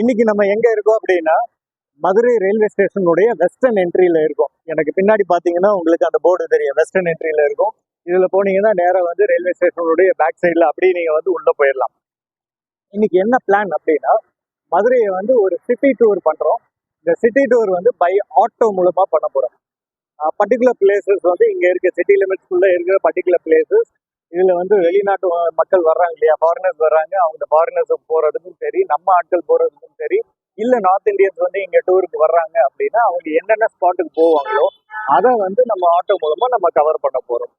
இன்னைக்கு நம்ம எங்க இருக்கோம் அப்படின்னா மதுரை ரயில்வே ஸ்டேஷனுடைய வெஸ்டர்ன் என்ட்ரியில இருக்கும். எனக்கு பின்னாடி பாத்தீங்கன்னா உங்களுக்கு அந்த போர்டு தெரியும், வெஸ்டர்ன் என்ட்ரியில இருக்கும். இதுல போனீங்கன்னா நேரா வந்து ரயில்வே ஸ்டேஷனுடைய பேக் சைட்ல அப்படியே நீங்க வந்து உள்ள போயிடலாம். இன்னைக்கு என்ன பிளான் அப்படின்னா மதுரையை வந்து ஒரு சிட்டி டூர் பண்றோம். இந்த சிட்டி டூர் வந்து பை ஆட்டோ மூலமா பண்ண போறோம். பர்டிகுலர் பிளேசஸ் வந்து இங்க இருக்க சிட்டி லிமிட்ஸ்குள்ள இருக்கிற பர்டிகுலர் பிளேசஸ். இதுல வந்து வெளிநாட்டு மக்கள் வர்றாங்க இல்லையா, ஃபாரினர்ஸ் வர்றாங்க. அவங்க ஃபாரினர்ஸ் போறதுக்கும் சரி, நம்ம ஆட்கள் போறதுக்கும் சரி, இல்ல நார்த் இந்தியன்ஸ் வந்து இங்க டூருக்கு வர்றாங்க அப்படின்னா அவங்க என்னென்ன ஸ்பாட்டுக்கு போவாங்களோ அதை வந்து நம்ம ஆட்டோ மூலமா நம்ம கவர் பண்ண போறோம்.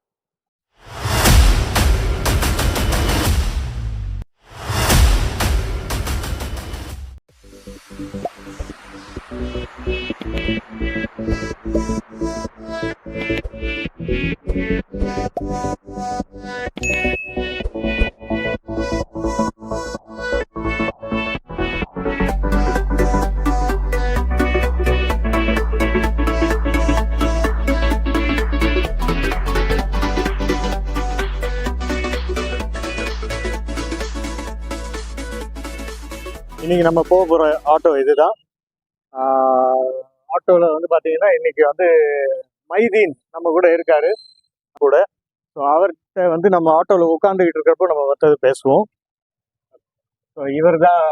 இன்னைக்கு நம்ம போக போற ஆட்டோ இதுதான். ஆட்டோல வந்து பாத்தீங்கன்னா இன்னைக்கு வந்து மைதீன் நம்ம கூட இருக்காரு கூட. ஸோ அவர்கிட்ட வந்து நம்ம ஆட்டோல உட்காந்துக்கிட்டு இருக்கிறப்போ நம்ம மற்றது பேசுவோம். ஸோ இவர் தான்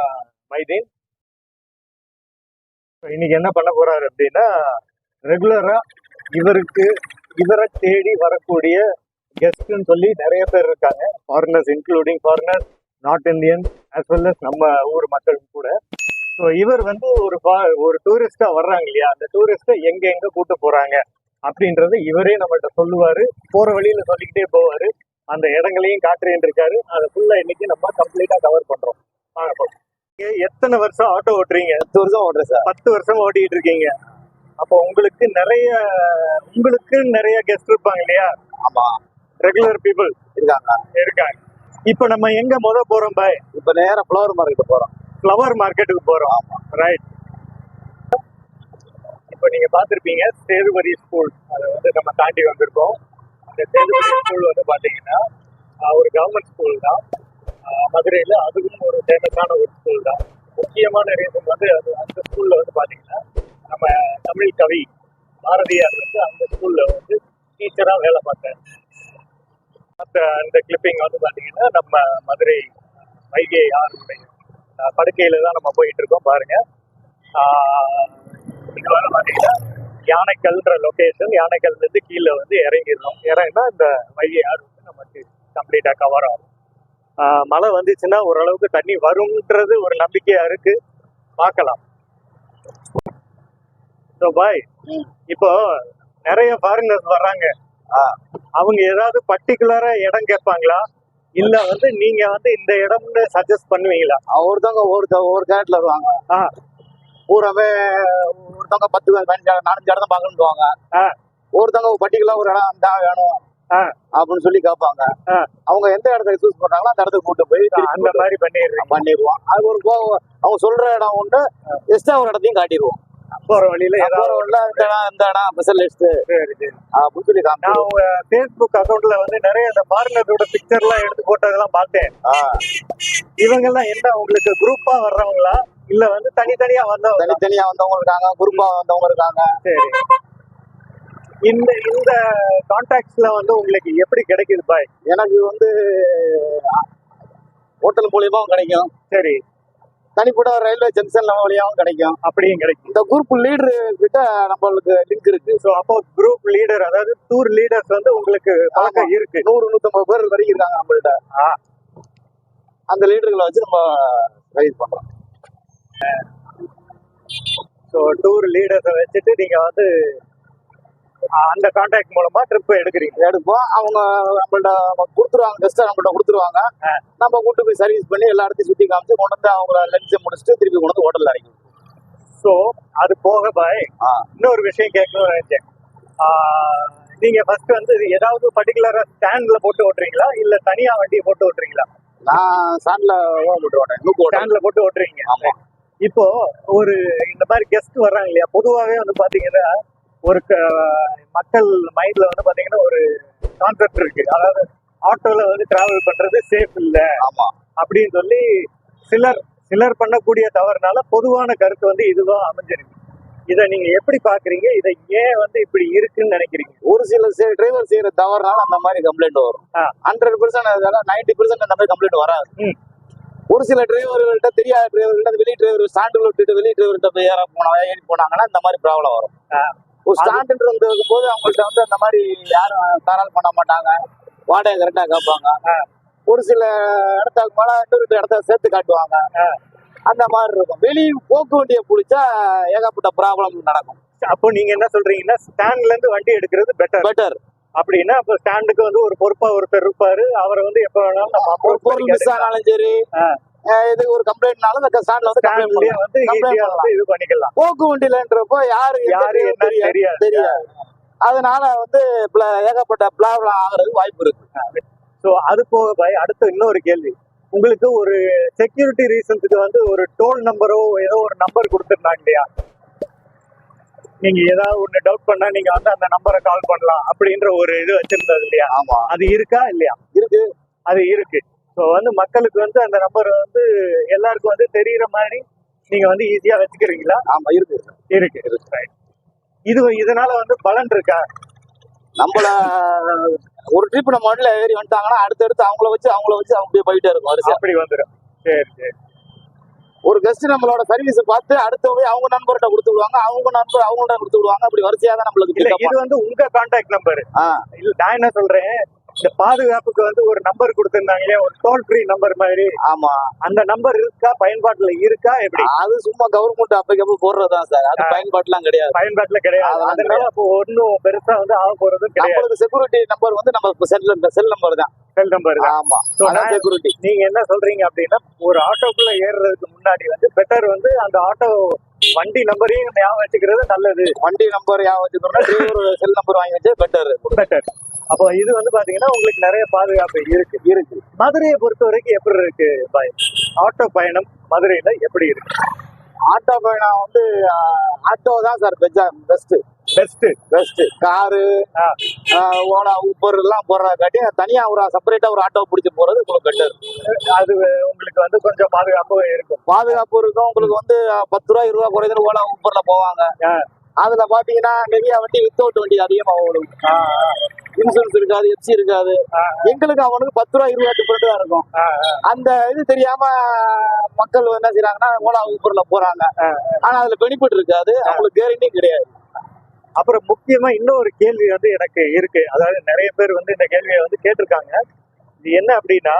மைதீன். இன்னைக்கு என்ன பண்ண போறாரு அப்படின்னா ரெகுலரா இவரை தேடி வரக்கூடிய கெஸ்ட்னு சொல்லி நிறைய பேர் இருக்காங்க. Foreigners, including foreigners, North Indian as well as நம்ம ஊர் மக்கள் கூட. ஸோ இவர் வந்து ஒரு டூரிஸ்டா வர்றாங்க இல்லையா, அந்த டூரிஸ்டை எங்க கூட்டு போறாங்க அப்படின்றத இவரே நம்மள்ட்ட சொல்லுவாரு. போற வழியில சொல்லிக்கிட்டே போவாரு. அந்த இடங்களையும் காட்டுறேன்னு இருக்காரு. அதை ஃபுல்லா இன்னைக்கு நம்ம கம்ப்ளீட்டா கவர் பண்றோம். எத்தனை வருஷம் ஆட்டோ ஓட்டுறீங்க? 10 வருஷம் ஓட்டுறேன் சார். 10 வருஷம் ஓட்டிட்டு இருக்கீங்க. அப்போ உங்களுக்கு நிறைய கெஸ்ட் இருப்பாங்க இல்லையா? ஆமா, ரெகுலர் பீப்புள் இருக்காங்க. இப்ப நம்ம எங்க போறோம் பாய்? இப்ப நேரா ஃப்ளவர் மார்க்கெட் போறோம். ஃப்ளவர் மார்க்கெட்டுக்கு போறோம். ஆமா, ரைட். இப்ப நீங்க பாத்திருப்பீங்க சேதுபதி ஸ்கூல். அதை வந்து நம்ம தாண்டி வந்திருக்கோம். அந்த சேதுபதி ஸ்கூல் வந்து பாத்தீங்கன்னா ஒரு கவர்மெண்ட் ஸ்கூல் தான் மதுரையில. அதுவும் ஒரு ஃபேமஸான ஒரு ஸ்கூல் தான். முக்கியமான ரீசன் வந்து அந்த ஸ்கூல்ல வந்து பாத்தீங்கன்னா நம்ம தமிழ் கவி பாரதியார் வந்து அந்த ஸ்கூல்ல வந்து டீச்சரா வேலை பார்த்தாரு. அந்த கிளிப்பிங் வந்து பாத்தீங்கன்னா நம்ம மதுரை வைகை ஆறுடைய படுக்கையில தான் நம்ம போயிட்டு இருக்கோம். பாருங்க, இங்க வந்து பாத்தீங்கன்னா யானைக்கல்ன்ற லொகேஷன். யானைக்கல்ல இருந்து கீழே வந்து இறங்கிடணும். இறங்கினா இந்த வைகை ஆறு வந்து நமக்கு கம்ப்ளீட்டா கவர் ஆகும். மழை வந்துச்சுன்னா ஓரளவுக்கு தண்ணி வரும்ன்றது ஒரு நம்பிக்கையா இருக்கு. பார்க்கலாம். ஸோ பாய், இப்போ நிறைய ஃபாரினர்ஸ் வர்றாங்க. அவங்க ஏதாவது பர்டிகுலரா இடம் கேட்பாங்களா, இல்ல வந்து நீங்க வந்து இந்த இடம்னு சஜஸ்ட் பண்ணுவீங்களா? ஒருத்தவங்க ஒவ்வொரு கேட்ல வருவாங்க. பூராவே ஒருத்தவங்க 10 4 இடம் தான் பாக்கணுவாங்க. ஒருத்தவங்க பர்டிகுலர் ஒரு இடம் தான் வேணும் அப்படின்னு சொல்லி கேட்பாங்க. அவங்க எந்த இடத்துல சூஸ் பண்றாங்களோ அந்த இடத்துக்கு கூட்டு போய் அந்த மாதிரி பண்ணிடுவோம். அது ஒரு அவங்க சொல்ற இடம் ஒன்று எக்ஸ்ட்ரா ஒரு இடத்தையும் காட்டிடுவோம். போற வழியில இந்த இடம் ஸ்பெஷலிஸ்ட் அப்படின்னு சொல்லி நான் உங்க ஃபேஸ்புக் அக்கௌண்ட்ல வந்து நிறைய அந்த ஃபாரினரோட பிக்சர் எல்லாம் எடுத்து போட்டதெல்லாம் பார்த்தேன். இவங்க எல்லாம் என்ன உங்களுக்கு குரூப்பா வர்றவங்களா, இல்ல வந்து தனித்தனியா வந்தவங்க இருக்காங்க, குரூப்பா வந்தவங்க இருக்காங்க. சரி, இந்த கான்டாக்ட்ஸ்ல வந்து உங்களுக்கு எப்படி கிடைக்குது பாய்? எனக்கு வந்து ஹோட்டல் மூலியமாவும் கிடைக்கும். சரி, தனிப்பட்ட ரயில்வே ஜங்ஷன் வழியாவும் கிடைக்கும். அப்படியும் கிடைக்கும். இந்த குரூப் லீடர் கிட்ட நம்மளுக்கு லிங்க் இருக்கு. ஸோ அப்போ குரூப் லீடர், அதாவது டூர் லீடர்ஸ் வந்து உங்களுக்கு பழக்கம் இருக்கு. 100-150 பேர் வரைக்கும் இருக்காங்க நம்மள்ட்ட. அந்த லீடர்களை வச்சு நம்ம கைட் பண்றோம். ஸோ டூர் லீடர்ஸை வச்சுட்டு நீங்க வந்து அந்த கான்டாக்ட் மூலமா ட்ரிப் எடுப்போம். அவங்க நம்மள்ட்ட கொடுத்துருவாங்க, கெஸ்ட்டை நம்மள்ட்ட கொடுத்துருவாங்க. நம்ம கூட்டு போய் சர்வீஸ் பண்ணி எல்லா இடத்தையும் சுத்தி காமிச்சு கொண்டு வந்து அவங்க லஞ்சை முடிச்சுட்டு திருப்பி கொண்டு வந்து ஹோட்டல்ல இறக்கி. ஸோ அது போக பாய் இன்னொரு விஷயம் கேட்கணும்னு நினைச்சேன். நீங்க ஃபர்ஸ்ட் வந்து ஏதாவது பர்டிகுலரா ஸ்டாண்ட்ல போட்டு ஓட்டுறீங்களா, இல்ல தனியா வண்டியை போட்டு ஓட்டுறீங்களா? நான் ஸ்டாண்ட்ல போட்டு ஓட்டேன். ஸ்டாண்ட்ல போட்டு ஓட்டுறீங்க. ஆமா. இப்போ ஒரு இந்த மாதிரி கெஸ்ட் வர்றாங்க இல்லையா, பொதுவாகவே வந்து பாத்தீங்கன்னா ஒரு மக்கள் மைண்ட்ல வந்து பாத்தீங்கன்னா ஒரு கான்செப்ட் இருக்கு. அதாவது ஆட்டோல வந்து டிராவல் பண்றது சேஃப் இல்ல அப்படின்னு சொல்லி சிலர் சிலர் பண்ணக்கூடிய தவறுனால பொதுவான கருத்து வந்து இதுதான் அமைஞ்சிருக்கு. இதை நீங்க எப்படி பாக்குறீங்க? இதை ஏன் வந்து இப்படி இருக்குன்னு நினைக்கிறீங்க? ஒரு சில டிரைவர் செய்யற தவறுனால அந்த மாதிரி கம்ப்ளைண்ட் வரும். 100% 90% அந்த மாதிரி கம்ப்ளைண்ட் வராது. ஒரு சில டிரைவர்கள்ட்ட தெரியாத டிரைவர்கள்ட்ட வெளி டிரைவர் ஸ்டாண்டில் விட்டுட்டு வெளி டிரைவர்கிட்ட போய் ஏறி போனாங்கன்னா இந்த மாதிரி ப்ராப்ளம் வரும். ஒரு ஸ்டாண்ட் இருக்கும் போது அவங்கள்ட்ட வந்து அந்த மாதிரி யாரும் தாராளம் பண்ண மாட்டாங்க, வாடகை கரெக்டா கேட்பாங்க. ஒரு சில இடத்துக்கு மேல இன்னொரு இடத்த சேர்த்து காட்டுவாங்க. அந்த மாதிரி இருக்கும். வெளி போக்கு வண்டியை பிடிச்சா ஏகப்பட்ட ப்ராப்ளம் நடக்கும். அப்போ நீங்க என்ன சொல்றீங்கன்னா, ஸ்டாண்ட்ல இருந்து வண்டி எடுக்கிறது பெட்டர் அப்படின்னா, அப்ப ஸ்டாண்டுக்கு வந்து ஒரு பொறுப்பா ஒருத்தர் இருப்பாரு. அவரை வந்து எப்ப வேணாலும் நம்ம ஒரு பொருள் மிஸ் ஆனாலும் சரி, இது ஒரு கம்ப்ளைண்ட்னாலும் அந்த ஸ்டாண்ட்ல வந்து வந்து இது பண்ணிக்கலாம். போக்கு வண்டியிலன்றப்போ யாரு என்ன தெரியாது. அதனால வந்து ஏகப்பட்ட ப்ராப்ளம் ஆகுறதுக்கு வாய்ப்பு இருக்கு. ஸோ அது போக அடுத்த இன்னொரு கேள்வி, உங்களுக்கு ஒரு செக்யூரிட்டி ரீசன்ஸுக்கு வந்து ஒரு டோல் நம்பரோ ஏதோ ஒரு நம்பர் கொடுத்துருந்தாங்க இல்லையா? நீங்க ஏதாவது ஒண்ணு டவுட் பண்ணா நீங்க வந்து அந்த நம்பரை கால் பண்ணலாம் அப்படின்ற ஒரு இது வச்சிருந்தது இல்லையா? ஆமா, அது இருக்கா இல்லையா? இருக்கு, அது இருக்கு. ஸோ வந்து மக்களுக்கு வந்து அந்த நம்பர் வந்து எல்லாருக்கும் வந்து தெரியுற மாதிரி நீங்க வந்து ஈஸியா வச்சுக்கிறீங்களா? ஆமா, இருக்கு. இதனால வந்து பலன் இருக்கா? நம்மள ஒரு ட்ரிப் நம்ம வண்டியில ஏறி வந்துட்டாங்கன்னா அடுத்தடுத்து அவங்கள வச்சு அவங்க போயிட்டே இருக்கும். அப்படி வந்துடும். சரி. ஒரு கெஸ்ட் நம்மளோட சர்வீஸ் பார்த்து அடுத்த போய் அவங்க நம்பர்கிட்ட கொடுத்து விடுவாங்க, அவங்க நம்பர் அவங்கள்ட்ட கொடுத்து விடுவாங்க. அப்படி வரிசையா தான் நம்மளுக்கு. இது வந்து உங்க கான்டாக்ட் நம்பர். இல்ல, நான் என்ன சொல்றேன், இந்த பாதுகாப்புக்கு வந்து ஒரு நம்பர் கொடுத்திருந்தாங்க இல்லையா, ஒரு டோல் ஃப்ரீ நம்பர் மாதிரி. ஆமா, அந்த நம்பர் இருக்கா, பயன்பாட்டுல இருக்கா? எப்படி? அது சும்மா கவர்மெண்ட் அப்பக்கப்ப போடுறதுதான் சார். அது பயன்பாட்டுலாம் கிடையாது. அதனால அப்போ ஒன்னும் பெருசா வந்து ஆக போறதும் கிடையாது. செக்யூரிட்டி நம்பர் வந்து நம்ம செல் நம்பர் தான். ஆமா, செக்யூரிட்டி. நீங்க என்ன சொல்றீங்க அப்படின்னா, ஒரு ஆட்டோக்குள்ள ஏறுறதுக்கு முன்னாடி வந்து பெட்டர் வந்து அந்த ஆட்டோ வண்டி நம்பரையும் ஞாபகம் வச்சுக்கிறது நல்லது. வண்டி நம்பர் ஞாபகம் வச்சுக்கிறோம், செல் நம்பர் வாங்கி வச்சு பெட்டர். அப்போ இது வந்து பாத்தீங்கன்னா உங்களுக்கு நிறைய பாதுகாப்பு இருக்கு. மதுரையை பொறுத்த வரைக்கும் எப்படி இருக்கு பாய்? ஆட்டோ பயணம் மதுரையில எப்படி இருக்கு? ஆட்டோ பயணம் வந்து ஆட்டோ தான் சார் பெஸ்ட். காரு, ஓலா, ஊப்பர் எல்லாம் போடுறதாட்டி தனியா ஒரு செப்பரேட்டா ஒரு ஆட்டோ பிடிச்சி போறது உங்களுக்கு பெட்டர். அது உங்களுக்கு வந்து கொஞ்சம் பாதுகாப்பு இருக்கும். உங்களுக்கு வந்து 10 ரூபா 20 ரூபா குறைந்து ஓலா ஊப்பர்ல போவாங்க. அதுல பாத்தீங்கன்னா நிறைய வண்டி வித்தவுட் வண்டி அதிகமா ஓடும். இன்சூரன்ஸ் இருக்காது, எஃப்சி இருக்காது. எங்களுக்கு அவனுக்கு 10 ரூபா 20 ரூபாய்க்கு தான் இருக்கும். அந்த இது தெரியாம மக்கள் என்ன செய்யறாங்கன்னா ஓலா ஊப்பர்ல போறாங்க. ஆனா அதுல பெனிஃபிட் இருக்காது, அவங்களுக்கு கேரண்டி கிடையாது. அப்புறம் முக்கியமா இன்னொரு கேள்வி வந்து எனக்கு இருக்கு. அதாவது நிறைய பேர் வந்து இந்த கேள்வியை வந்து கேட்டிருக்காங்க. இது என்ன அப்படின்னா,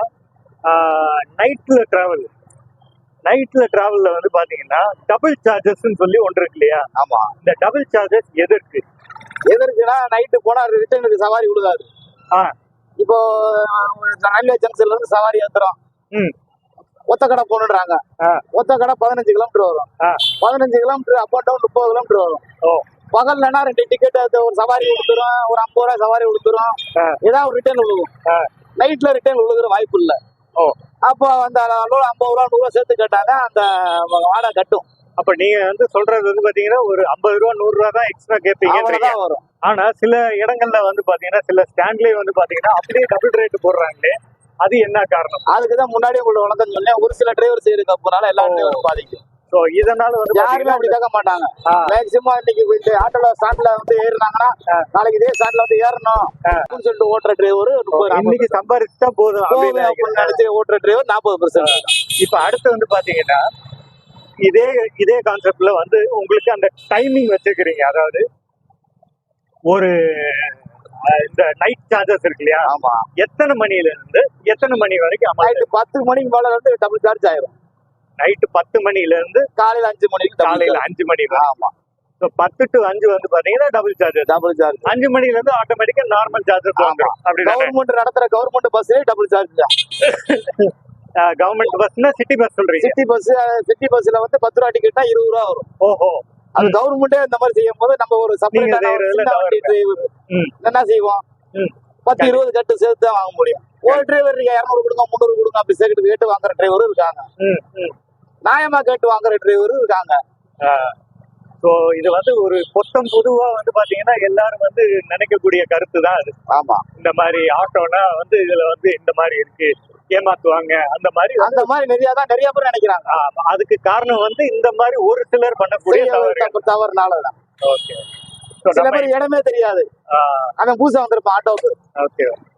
நைட்ல டிராவல்ல வந்து பாத்தீங்கன்னா டபுள் சார்ஜஸ் சொல்லி ஒன்று இருக்கு இல்லையா? ஆமா, இந்த டபுள் சார்ஜஸ் எதற்குன்னா நைட்டு போனா ரிட்டர்னுக்கு சவாரி விழுகாது. இப்போ ரயில்வே ஜங்ஷன்ல இருந்து சவாரி ஏத்துறோம், ஒத்தக்கடை போகணுன்றாங்க. ஒத்தக்கடை 15 கிலோமீட்டர் வரும். 15 kilometre up and down 30 kilometre வரும். பகல்னா 2 டிக்கெட் ஒரு சவாரி கொடுத்துரும், ஒரு 50 ரூபாய் சவாரி கொடுத்துரும், ஏதாவது ரிட்டர்ன் விழுகும். நைட்ல ரிட்டர்ன் விழுகிற வாய்ப்பு இல்லை. அப்போ அந்த 50 ரூபா 100 ரூபா சேர்த்து கேட்டாங்க, அந்த வாடகை கட்டும். அப்ப நீங்க வந்து சொல்றது வந்து பாத்தீங்கன்னா ஒரு 50 ரூபா 100 ரூபா தான் எக்ஸ்ட்ரா கேட்பீங்க வரும். ஆனா சில இடங்கள்ல வந்து பாத்தீங்கன்னா சில ஸ்டாண்ட்லயே வந்து பாத்தீங்கன்னா அப்படியே டபுள் ரேட் போடுறாங்களே, அது என்ன காரணம்? அதுக்குதான் முன்னாடி உங்களோட வழக்கம் சொன்னேன். ஒரு சில டிரைவர் செய்யறது அப்பனால எல்லாரும் பாதிக்கும். சோ இதனால வந்து யாருமே அப்படி கேட்க மாட்டாங்க. மேக்சிமம் இன்னைக்கு இந்த ஆட்டோல ஸ்டாண்ட்ல வந்து ஏறினாங்கன்னா நாளைக்கு இதே ஸ்டாண்ட்ல வந்து ஏறணும் அப்படின்னு சொல்லிட்டு ஓட்டுற டிரைவர் இன்னைக்கு சம்பாதிச்சா போதும் அப்படின்னு நினைச்சு ஓட்டுற டிரைவர் 40%. இப்ப அடுத்து வந்து பாத்தீங்கன்னா இதே கான்செப்ட்ல வந்து உங்களுக்கு அந்த டைமிங் வச்சிருக்கிறீங்க. அதாவது ஒரு இந்த நைட் சார்ஜஸ் இருக்கு இல்லையா? ஆமா, எத்தனை மணில இருந்து எத்தனை மணி வரைக்கும்? நைட்டு 10 மணிக்கு மேல வந்து டபுள் சார்ஜ் ஆயிரும். நைட்டு 10 மணில இருந்து காலையில 5 மணிக்கு. காலையில 5 மணி. ஆமா, 10 to 5 வந்து பாத்தீங்கன்னா டபுள் சார்ஜ். 5 மணில இருந்து ஆட்டோமேட்டிக்கா நார்மல் சார்ஜஸ் வந்துரும். அப்படி கவர்மெண்ட் நடத்துற கவர்மெண்ட் பஸ்லயே டபுள் சார்ஜ் தான். கவர்மெண்ட் பஸ்னா சிட்டி பஸ் சொல்றீங்க? சிட்டி பஸ்ல வந்து 10 ரூபா டிக்கெட்னா 20 ரூபா வரும். ஓஹோ, அது கவர்மெண்டே இந்த மாதிரி செய்யும் போது நம்ம ஒரு செப்பரேட்டான என்ன செய்வோம், 10-20 கட்டு சேர்த்து தான் வாங்க முடியும். ஒரு டிரைவர் 200 கொடுங்க 300 கொடுங்க அப்படி சேர்த்து கேட்டு வாங்குற டிரைவரும் இருக்காங்க. நியாயமா கேட்டு வாங்குற டிரைவரும் இருக்காங்க. ஸோ இது வந்து ஒரு பொத்தம் பொதுவா வந்து பாத்தீங்கன்னா எல்லாரும் வந்து நினைக்கக்கூடிய கருத்து தான் அது. ஆமா, இந்த மாதிரி ஆட்டோனா வந்து இதுல வந்து இந்த மாதிரி இருக்கு, ஏமாத்துவாங்க அந்த மாதிரி அந்த மாதிரி நிறைய பேர் நினைக்கிறாங்க. அதுக்கு காரணம் வந்து இந்த மாதிரி ஒரு சிலர் பண்ணக்கூடிய தவறுனாலதான். ஓகே, சில பேர் இடமே தெரியாது, அவன் புதுசா வந்திருப்பான் ஆட்டோக்கு,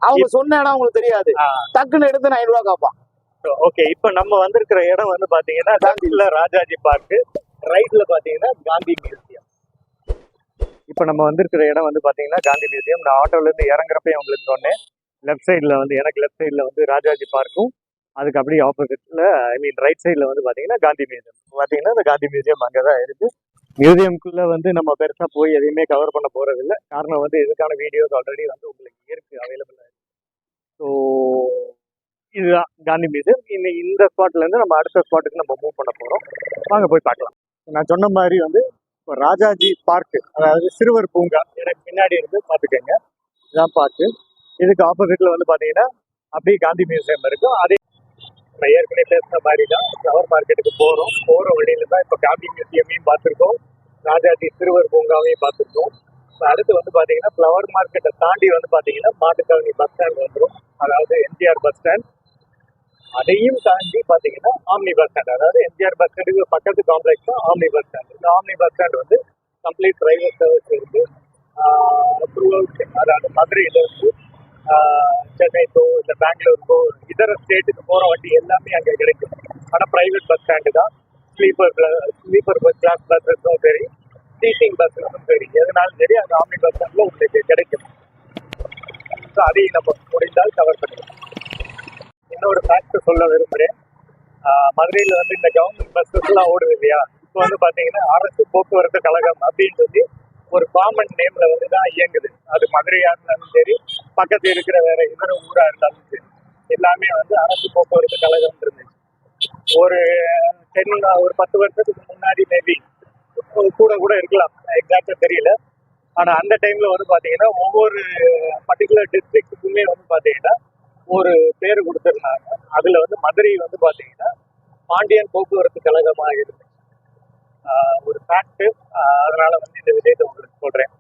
அவங்க சொன்ன இடம் அவங்களுக்கு தெரியாது, டக்குன்னு எடுத்து 9 ரூபா காப்பான். ஓகே, இப்ப நம்ம வந்திருக்கிற இடம் வந்து பாத்தீங்கன்னா காந்தில ராஜாஜி பார்க், ரைட்ல பாத்தீங்கன்னா காந்தி மியூசியம். இப்ப நம்ம வந்திருக்கிற இடம் வந்து பாத்தீங்கன்னா காந்தி மியூசியம். நான் ஆட்டோல இருந்து இறங்குறப்ப உங்களுக்கு சொன்னேன், லெஃப்ட் சைட்ல வந்து எனக்கு லெஃப்ட் சைட்ல வந்து ராஜாஜி பார்க்கும், அதுக்கு அப்படியே ஆப்போசிட்ல ரைட் சைட்ல வந்து பாத்தீங்கன்னா காந்தி மியூசியம். பாத்தீங்கன்னா இந்த காந்தி மியூசியம் அங்கதான் இருக்கு. மியூசியம்குள்ள வந்து நம்ம பெருசா போய் எதையுமே கவர் பண்ண போறது இல்லை. காரணம் வந்து இதுக்கான வீடியோஸ் ஆல்ரெடி வந்து உங்களுக்கு இருக்கு, அவைலபிளா இருக்கு. ஸோ இதுதான் காந்தி மியூசியம். இந்த ஸ்பாட்ல இருந்து நம்ம அடுத்த ஸ்பாட்டுக்கு நம்ம மூவ் பண்ண போறோம். வாங்க போய் பார்க்கலாம். நான் சொன்ன மாதிரி வந்து இப்போ ராஜாஜி பார்க், அதாவது சிறுவர் பூங்கா எனக்கு பின்னாடி இருந்து பார்த்துக்கோங்க, இதான் பார்க்கு. இதுக்கு ஆப்போசிட்ல வந்து பாத்தீங்கன்னா அப்படியே காந்தி மியூசியம் இருக்கும். அதே நம்ம ஏற்கனவே பேசுன மாதிரி தான் ஃப்ளவர் மார்க்கெட்டுக்கு போற வழியில தான் இப்போ காந்தி மியூசியமையும் பார்த்துருக்கோம், ராஜாஜி சிறுவர் பூங்காவையும் பார்த்துருக்கோம். அடுத்து வந்து பாத்தீங்கன்னா ஃப்ளவர் மார்க்கெட்டை தாண்டி வந்து பாத்தீங்கன்னா மாட்டுத்தாவணி பஸ் ஸ்டாண்ட் வந்துடும், அதாவது எம்ஜிஆர் பஸ் ஸ்டாண்ட். அதையும் தாண்டி பாத்தீங்கன்னா ஆம்னி பஸ் ஸ்டாண்ட், அதாவது எம்ஜிஆர் பஸ் ஸ்டாண்டுக்கு பக்கத்து காம்ப்ளெக்ஸ் தான் ஆம்னி பஸ் ஸ்டாண்ட். இந்த ஆம்னி பஸ் ஸ்டாண்ட் வந்து கம்ப்ளீட் பிரைவேட் சர்வீஸ் இருக்கு. அதாவது மதுரையில இருந்து சென்னைக்கோ இல்லை பெங்களூருக்கோ இதர ஸ்டேட்டுக்கு போற வண்டி எல்லாமே அங்கே கிடைக்கும். ஆனால் பிரைவேட் பஸ் ஸ்டாண்டு தான். ஸ்லீப்பர் பஸ் கிளாஸ் பஸ்ஸும் சரி, சீட்டிங் பஸ்ஸும் சரி, எதுனாலும் சரி அந்த ஆம்னி பஸ் ஸ்டாண்ட்ல உங்களுக்கு கிடைக்கும். ஸோ அதையும் நம்ம முடிந்தால் கவர் பண்ணிக்கலாம். இன்னொரு ஃபேக்ட் சொல்ல விரும்புகிறேன், மதுரையில் வந்து இந்த கவர்மெண்ட் பஸ்ஸஸ்லாம் ஓடுது இல்லையா, இப்போ வந்து பார்த்தீங்கன்னா அரசு போக்குவரத்து கழகம் அப்படின்னு சொல்லி ஒரு காமன் நேம்ல வந்து தான் இயங்குது. அது மதுரையா இருந்தாலும் சரி, பக்கத்து இருக்கிற வேற இதர ஊரா இருந்தாலும் சரி, எல்லாமே வந்து அரசு போக்குவரத்து கழகம் இருந்துச்சு. ஒரு 10 வருஷத்துக்கு முன்னாடி மேபி கூட இருக்கலாம், எக்ஸாக்டா தெரியல. ஆனா அந்த டைம்ல வந்து பாத்தீங்கன்னா ஒவ்வொரு பர்டிகுலர் டிஸ்ட்ரிக்ட்டுக்குமே வந்து பாத்தீங்கன்னா ஒரு பேரு கொடுத்துருந்தாங்க. அதுல வந்து மதுரை வந்து பாத்தீங்கன்னா பாண்டியன் போக்குவரத்து கழகமா இருக்கு. ஒரு ஃபேக்ட், அதனால வந்து இந்த விஷயத்தை உங்களுக்கு சொல்றேன்.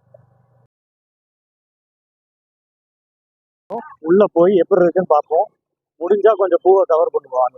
உள்ள போய் எப்படி இருக்குன்னு பார்ப்போம். முடிஞ்சா கொஞ்சம் பூவை கவர் பண்ணுவோம்.